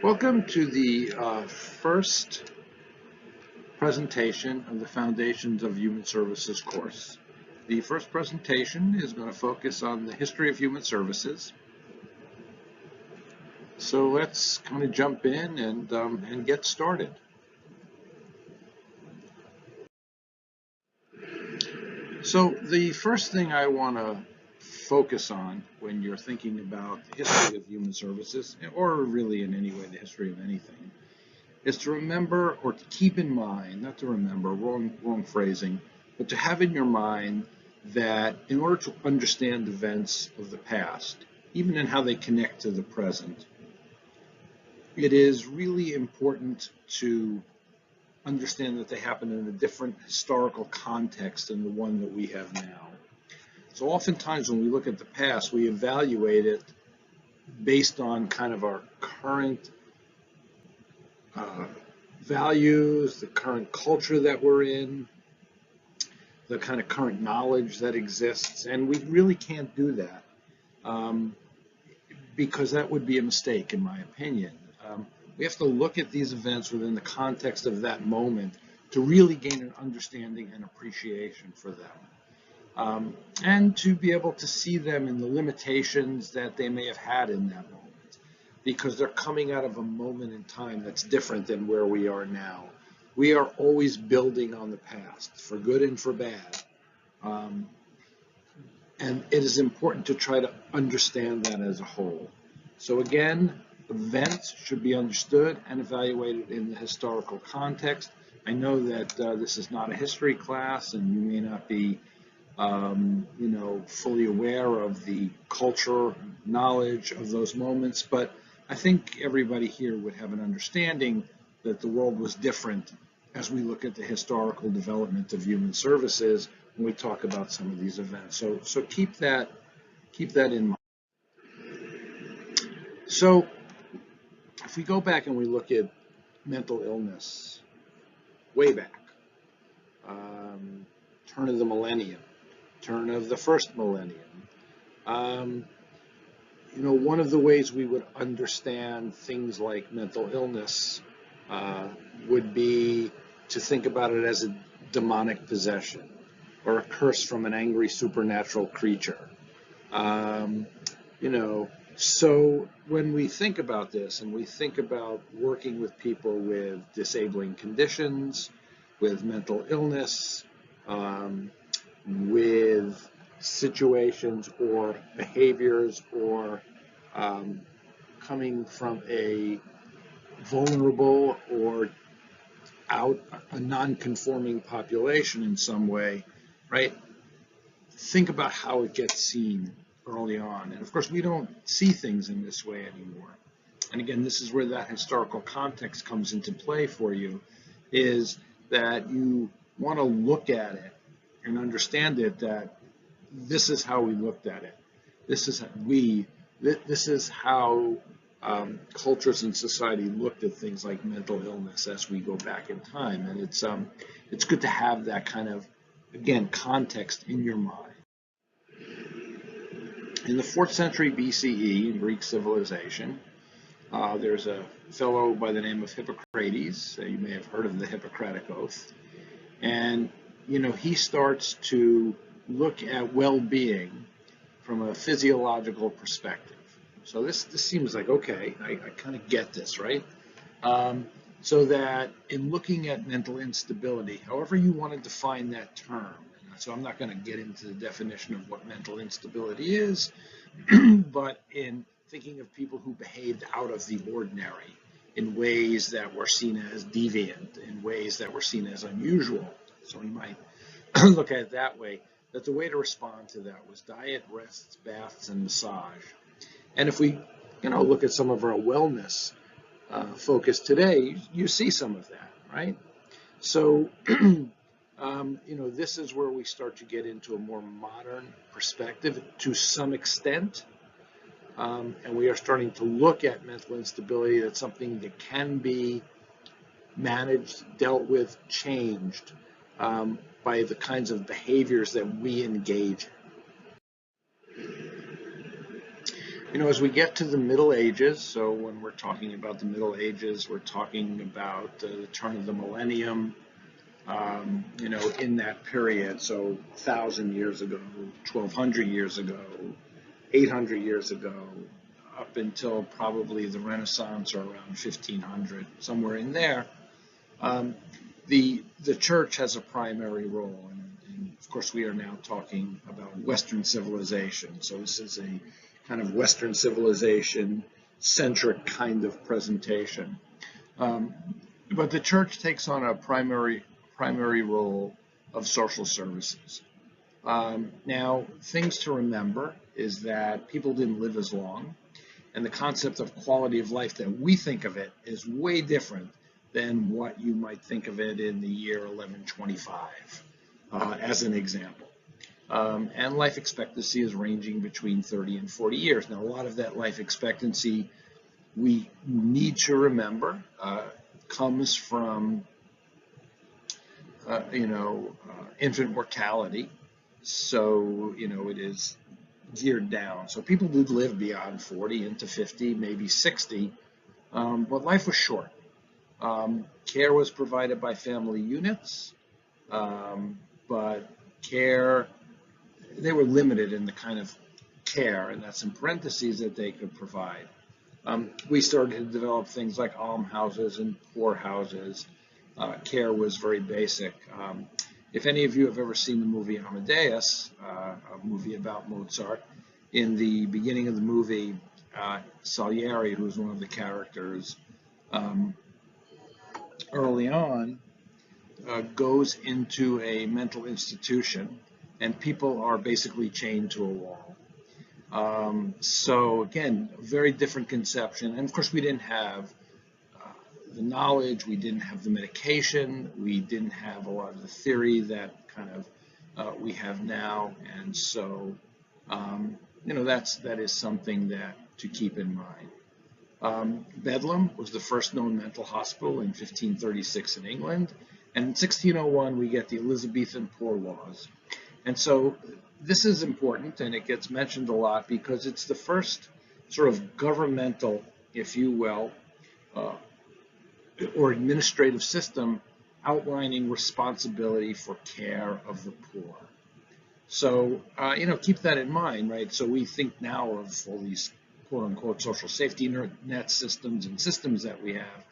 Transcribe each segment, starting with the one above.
Welcome to the first presentation of the Foundations of Human Services course. The first presentation is going to focus on the history of human services. So let's kind of jump in and get started. So the first thing I want to focus on when you're thinking about the history of human services, or really in any way the history of anything, is to remember, or to keep in mind, not to remember, wrong phrasing, but to have in your mind that in order to understand events of the past, even in how they connect to the present, it is really important to understand that they happen in a different historical context than the one that we have now. So oftentimes when we look at the past, we evaluate it based on kind of our current values, the current culture that we're in, the kind of current knowledge that exists, and we really can't do that because that would be a mistake, in my opinion. We have to look at these events within the context of that moment to really gain an understanding and appreciation for them, and to be able to see them in the limitations that they may have had in that moment, because they're coming out of a moment in time that's different than where we are now. We are always building on the past, for good and for bad. And it is important to try to understand that as a whole. So again, events should be understood and evaluated in the historical context. I know that this is not a history class, and you may not be fully aware of the culture, knowledge of those moments, but I think everybody here would have an understanding that the world was different as we look at the historical development of human services when we talk about some of these events. So keep that in mind. So if we go back and we look at mental illness way back, turn of the millennium, turn of the first millennium, one of the ways we would understand things like mental illness would be to think about it as a demonic possession or a curse from an angry supernatural creature. So when we think about this and we think about working with people with disabling conditions, with mental illness, with situations or behaviors or coming from a vulnerable or a non-conforming population in some way, right? Think about how it gets seen early on. And of course, we don't see things in this way anymore. And again, this is where that historical context comes into play for you, is that you want to look at it and understand it, that this is how we looked at it. This is how cultures and society looked at things like mental illness as we go back in time. And it's good to have that kind of, again, context in your mind. In the 4th century BCE, in Greek civilization, there's a fellow by the name of Hippocrates. You may have heard of the Hippocratic Oath. And, he starts to look at well-being from a physiological perspective. So this seems like, okay, I kind of get this, right? So that in looking at mental instability, however you want to define that term, so I'm not going to get into the definition of what mental instability is, but in thinking of people who behaved out of the ordinary in ways that were seen as deviant, in ways that were seen as unusual. So we might look at it that way, that the way to respond to that was diet, rests, baths, and massage. And if we look at some of our wellness focus today, you see some of that, right? So this is where we start to get into a more modern perspective to some extent. And we are starting to look at mental instability. That's something that can be managed, dealt with, changed by the kinds of behaviors that we engage in. As we get to the Middle Ages, so when we're talking about the Middle Ages, we're talking about the turn of the millennium, in that period, so 1,000 years ago, 1,200 years ago, 800 years ago, up until probably the Renaissance or around 1500, somewhere in there, the church has a primary role. And of course, we are now talking about Western civilization. So this is a kind of Western civilization centric kind of presentation. But the church takes on a primary role of social services. Now, things to remember is that people didn't live as long, and the concept of quality of life that we think of it is way different than what you might think of it in the year 1125, as an example. And life expectancy is ranging between 30 and 40 years. Now, a lot of that life expectancy, we need to remember, comes from, infant mortality. So, it is geared down. So people did live beyond 40 into 50, maybe 60, but life was short. Care was provided by family units, but they were limited in the kind of care, and that's in parentheses, that they could provide. We started to develop things like almhouses and poorhouses. Care was very basic. If any of you have ever seen the movie Amadeus, a movie about Mozart, in the beginning of the movie, Salieri, who's one of the characters, early on, goes into a mental institution, and people are basically chained to a wall. So again, a very different conception. And of course, we didn't have the knowledge, we didn't have the medication, we didn't have a lot of the theory that kind of we have now. And so, that is something that to keep in mind. Bedlam was the first known mental hospital in 1536 in England. And in 1601, we get the Elizabethan Poor Laws. And so this is important, and it gets mentioned a lot because it's the first sort of governmental, if you will, or administrative system outlining responsibility for care of the poor. So, keep that in mind, right? So we think now of all these quote-unquote social safety net systems and systems that we have.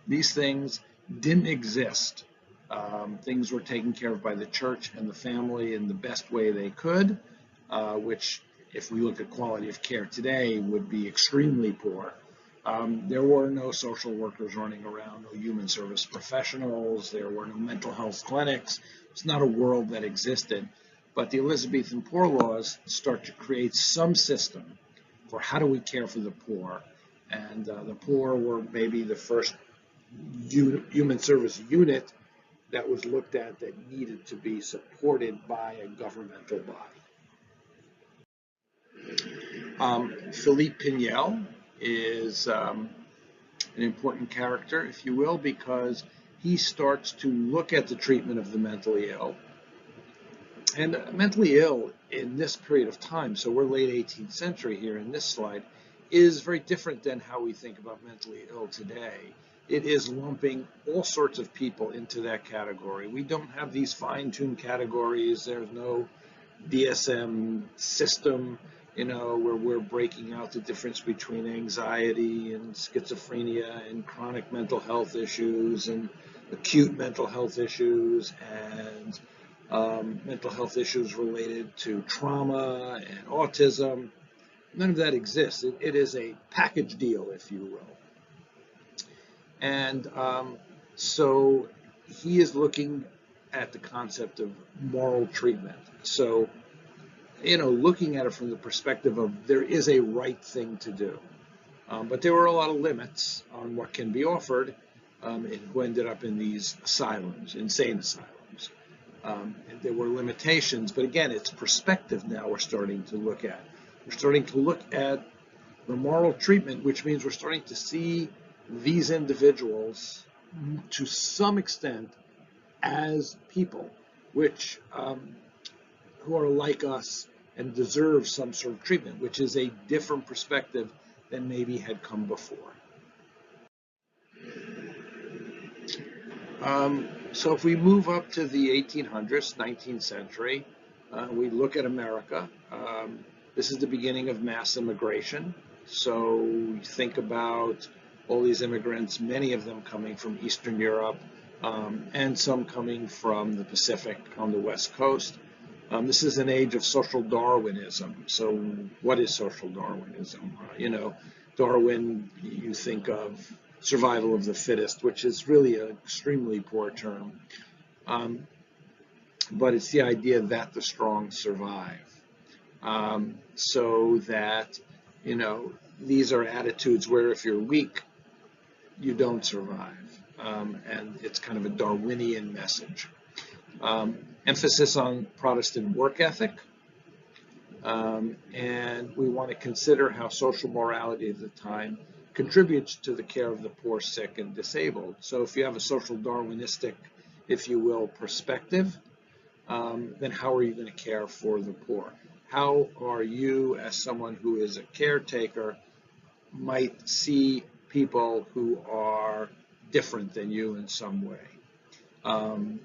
These things didn't exist. Things were taken care of by the church and the family in the best way they could, which, if we look at quality of care today, would be extremely poor. There were no social workers running around, no human service professionals, there were no mental health clinics. It's not a world that existed. But the Elizabethan Poor Laws start to create some system for how do we care for the poor. And the poor were maybe the first human service unit that was looked at that needed to be supported by a governmental body. Philippe Pinel is an important character, if you will, because he starts to look at the treatment of the mentally ill. And mentally ill in this period of time, so we're late 18th century here in this slide, is very different than how we think about mentally ill today. It is lumping all sorts of people into that category. We don't have these fine-tuned categories. There's no DSM system, where we're breaking out the difference between anxiety and schizophrenia and chronic mental health issues and acute mental health issues and mental health issues related to trauma and autism. None of that exists. It is a package deal, if you will. And so he is looking at the concept of moral treatment. So, looking at it from the perspective of there is a right thing to do. But there were a lot of limits on what can be offered, who ended up in these asylums, insane asylums. And there were limitations, but again, it's perspective now we're starting to look at. We're starting to look at the moral treatment, which means we're starting to see these individuals to some extent as people, which who are like us and deserve some sort of treatment, which is a different perspective than maybe had come before. So if we move up to the 1800s, 19th century, we look at America. This is the beginning of mass immigration. So you think about all these immigrants, many of them coming from Eastern Europe, and some coming from the Pacific on the West Coast. This is an age of social Darwinism. So what is social Darwinism? Darwin, you think of survival of the fittest, which is really an extremely poor term. But it's the idea that the strong survive. So that, these are attitudes where if you're weak, you don't survive. And it's kind of a Darwinian message. Emphasis on Protestant work ethic. And we want to consider how social morality of the time contributes to the care of the poor, sick, and disabled. So if you have a social Darwinistic, if you will, perspective, then how are you going to care for the poor? How are you, as someone who is a caretaker, might see people who are different than you in some way? And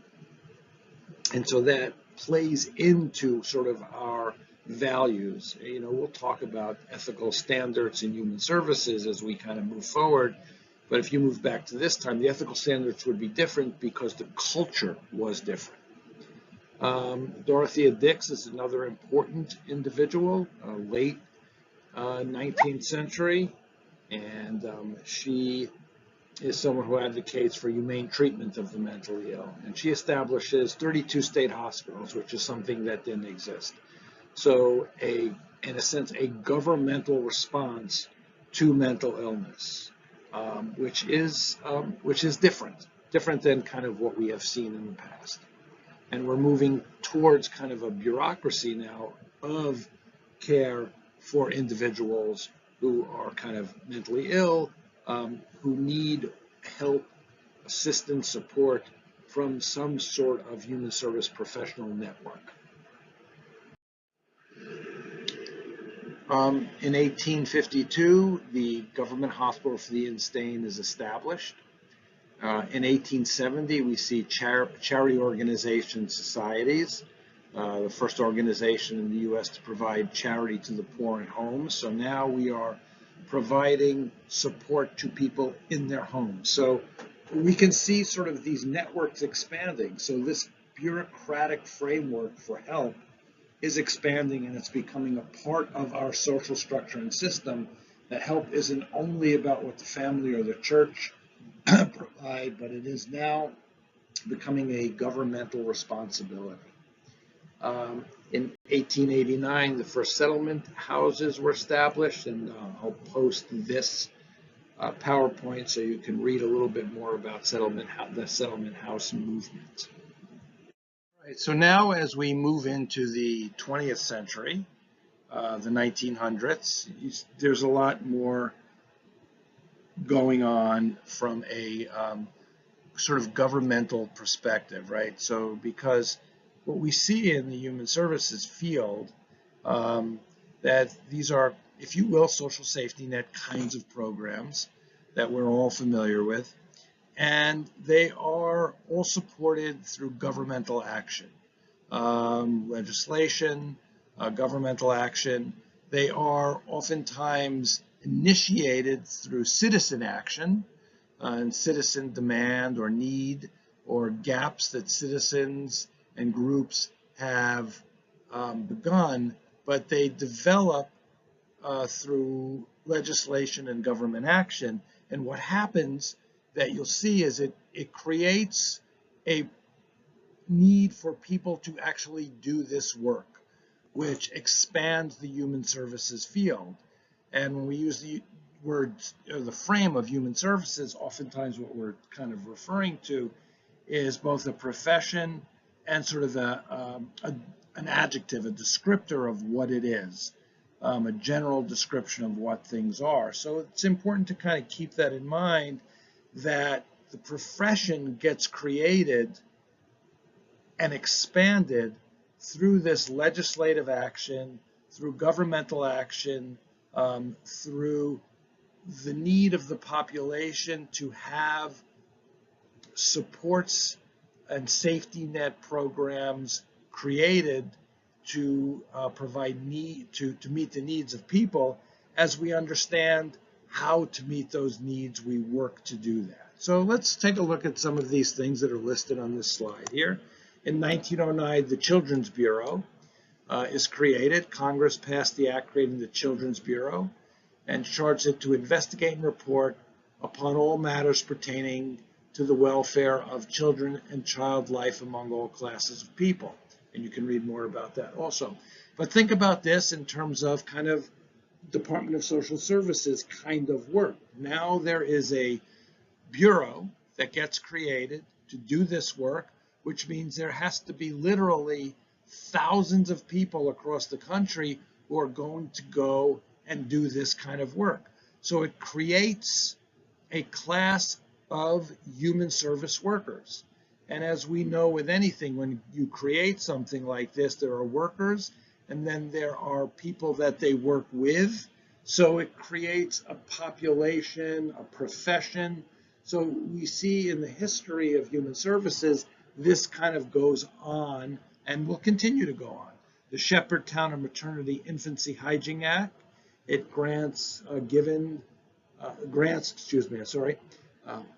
so that plays into sort of our values. We'll talk about ethical standards in human services as we kind of move forward. But if you move back to this time, the ethical standards would be different because the culture was different. Dorothea Dix is another important individual, late 19th century, and she is someone who advocates for humane treatment of the mentally ill. And she establishes 32 state hospitals, which is something that didn't exist. So in a sense, a governmental response to mental illness, which is different than kind of what we have seen in the past. And we're moving towards kind of a bureaucracy now of care for individuals who are kind of mentally ill, who need help, assistance, support from some sort of human service professional network. In 1852, the Government Hospital for the Insane is established. In 1870, we see charity organization societies, the first organization in the U.S. to provide charity to the poor in homes. So now we are providing support to people in their homes. So we can see sort of these networks expanding. So this bureaucratic framework for help is expanding, and it's becoming a part of our social structure and system, that help isn't only about what the family or the church provide, but it is now becoming a governmental responsibility. In 1889, the first settlement houses were established, and I'll post this PowerPoint so you can read a little bit more about the settlement house movement. All right, so now as we move into the 20th century, the 1900s, there's a lot more going on from a sort of governmental perspective, right? So because what we see in the human services field, that these are, if you will, social safety net kinds of programs that we're all familiar with, and they are all supported through governmental action, legislation, governmental action. They are oftentimes initiated through citizen action and citizen demand or need or gaps that citizens and groups have begun, but they develop through legislation and government action. And what happens that you'll see is it creates a need for people to actually do this work, which expands the human services field. And when we use the word, the frame of human services, oftentimes what we're kind of referring to is both a profession and sort of an adjective, a descriptor of what it is, a general description of what things are. So it's important to kind of keep that in mind, that the profession gets created and expanded through this legislative action, through governmental action, through the need of the population to have supports and safety net programs created to provide to meet the needs of people. As we understand how to meet those needs, we work to do that. So let's take a look at some of these things that are listed on this slide here. In 1909, the Children's Bureau is created. Congress passed the act creating the Children's Bureau and charged it to investigate and report upon all matters pertaining to the welfare of children and child life among all classes of people. And you can read more about that also. But think about this in terms of kind of Department of Social Services kind of work. Now there is a bureau that gets created to do this work, which means there has to be literally thousands of people across the country who are going to go and do this kind of work. So it creates a class of human service workers. And as we know with anything, when you create something like this, there are workers and then there are people that they work with. So it creates a population, a profession. So we see in the history of human services, this kind of goes on and will continue to go on. The Shepherdtown and Maternity Infancy Hygiene Act, it grants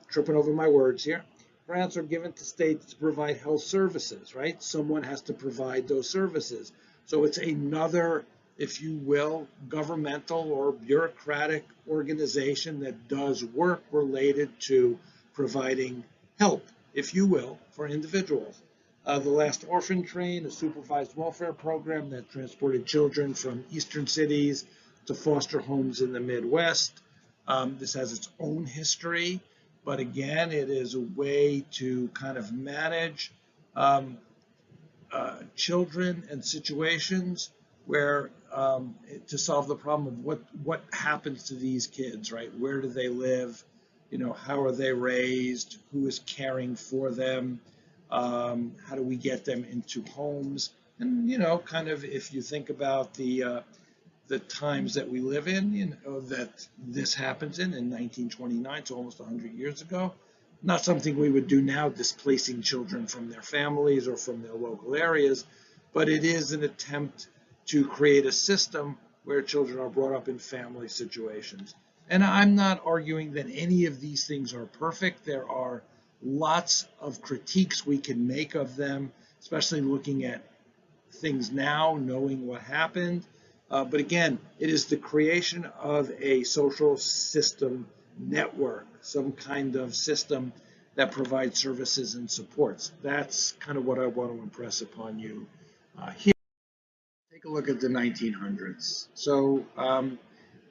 tripping over my words here. Grants are given to states to provide health services, right? Someone has to provide those services. So it's another, if you will, governmental or bureaucratic organization that does work related to providing help, if you will, for individuals. The Last Orphan Train, a supervised welfare program that transported children from eastern cities to foster homes in the Midwest. This has its own history, but again, it is a way to kind of manage children and situations where to solve the problem of what happens to these kids, right? Where do they live? You know, how are they raised? Who is caring for them? How do we get them into homes? And, you know, kind of if you think about the times that we live in, you know, that this happens in 1929, so almost 100 years ago. Not something we would do now, displacing children from their families or from their local areas, but it is an attempt to create a system where children are brought up in family situations. And I'm not arguing that any of these things are perfect. There are lots of critiques we can make of them, especially looking at things now, knowing what happened. But again, it is the creation of a social system network, some kind of system that provides services and supports. That's kind of what I want to impress upon you here. Take a look at the 1900s. So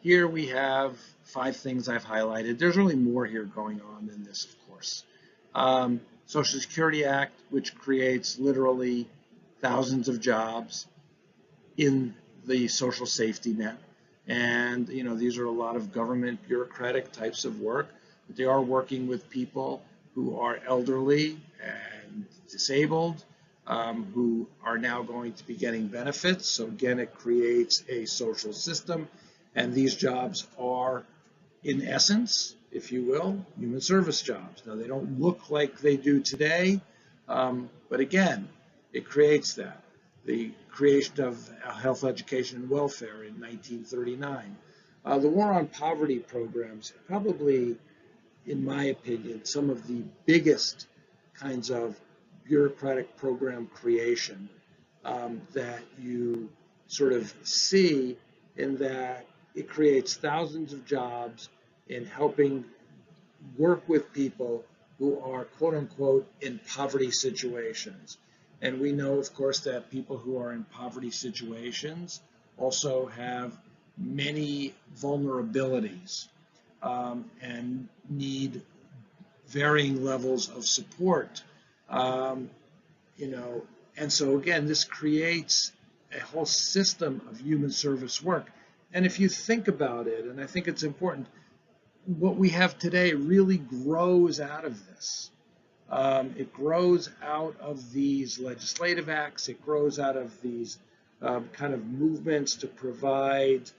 here we have 5 things I've highlighted. There's really more here going on than this, of course. Social Security Act, which creates literally thousands of jobs in the social safety net. And, you know, these are a lot of government bureaucratic types of work, but they are working with people who are elderly and disabled, who are now going to be getting benefits. So again, it creates a social system. And these jobs are, in essence, if you will, human service jobs. Now, they don't look like they do today, but again, it creates that. The creation of health, education, and welfare in 1939. The War on Poverty programs, probably, in my opinion, some of the biggest kinds of bureaucratic program creation that you sort of see, in that it creates thousands of jobs in helping work with people who are, quote unquote, in poverty situations. And we know, of course, that people who are in poverty situations also have many vulnerabilities and need varying levels of support. You know, and so again, this creates a whole system of human service work. And if you think about it, and I think it's important, what we have today really grows out of this. It grows out of these legislative acts. It grows out of these kind of movements to provide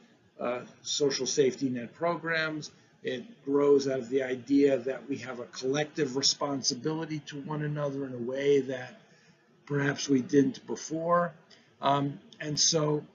social safety net programs. It grows out of the idea that we have a collective responsibility to one another in a way that perhaps we didn't before. And so,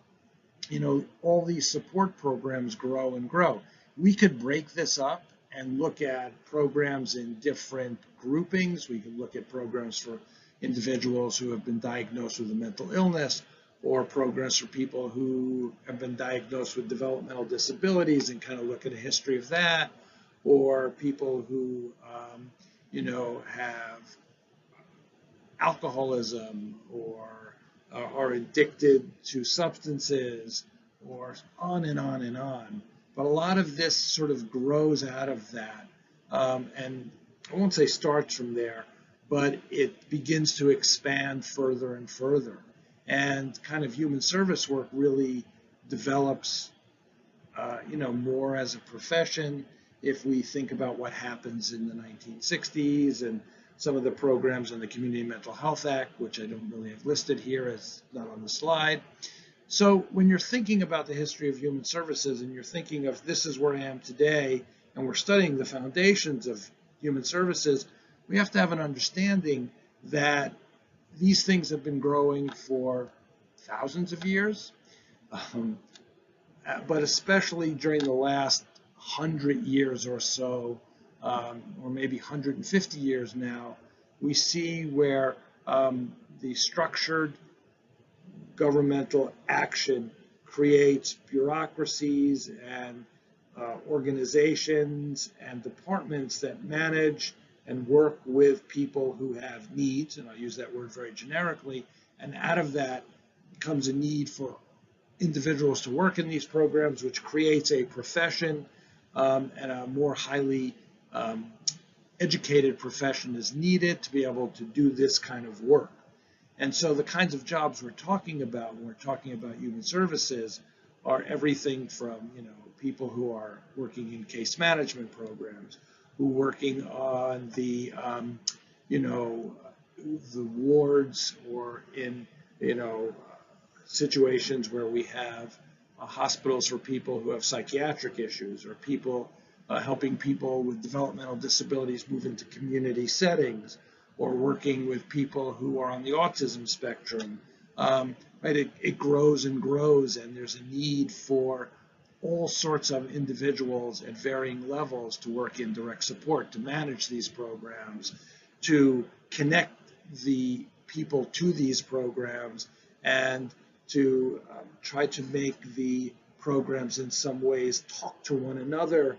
all these support programs grow and grow. We could break this up and look at programs in different groupings. We could look at programs for individuals who have been diagnosed with a mental illness, or programs for people who have been diagnosed with developmental disabilities and kind of look at a history of that, or people who, have alcoholism or are addicted to substances, or on and on and on. But a lot of this sort of grows out of that. And I won't say starts from there, but it begins to expand further and further. And kind of human service work really develops, more as a profession. If we think about what happens in the 1960s and some of the programs in the Community Mental Health Act, which I don't really have listed here, as not on the slide. So when you're thinking about the history of human services and you're thinking of this is where I am today, and we're studying the foundations of human services, we have to have an understanding that these things have been growing for thousands of years, but especially during the last 100 years or so, or maybe 150 years now, we see where the structured governmental action creates bureaucracies and organizations and departments that manage and work with people who have needs, and I'll use that word very generically, and out of that comes a need for individuals to work in these programs, which creates a profession, and a more highly educated profession is needed to be able to do this kind of work. And so the kinds of jobs we're talking about when we're talking about human services are everything from, people who are working in case management programs, who are working on the, the wards, or in, situations where we have hospitals for people who have psychiatric issues, or people helping people with developmental disabilities move into community settings, or working with people who are on the autism spectrum. Right? It grows and grows, and there's a need for all sorts of individuals at varying levels to work in direct support, to manage these programs, to connect the people to these programs, and to try to make the programs in some ways talk to one another,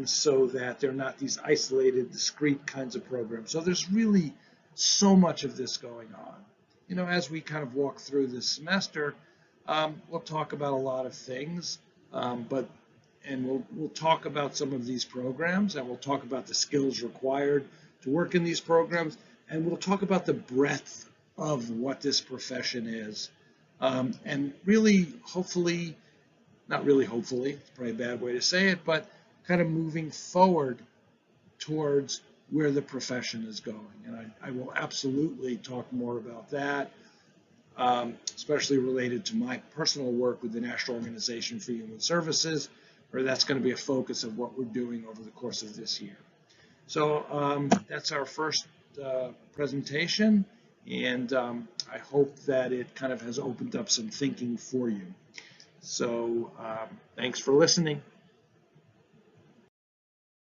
so that they're not these isolated, discrete kinds of programs. So there's really so much of this going on. As we kind of walk through this semester, we'll talk about a lot of things, and we'll talk about some of these programs, and we'll talk about the skills required to work in these programs, and we'll talk about the breadth of what this profession is. And really, hopefully, not really hopefully, it's probably a bad way to say it, but kind of moving forward towards where the profession is going. And I will absolutely talk more about that, especially related to my personal work with the National Organization for Human Services, where that's going to be a focus of what we're doing over the course of this year. So that's our first presentation, and I hope that it kind of has opened up some thinking for you. So thanks for listening.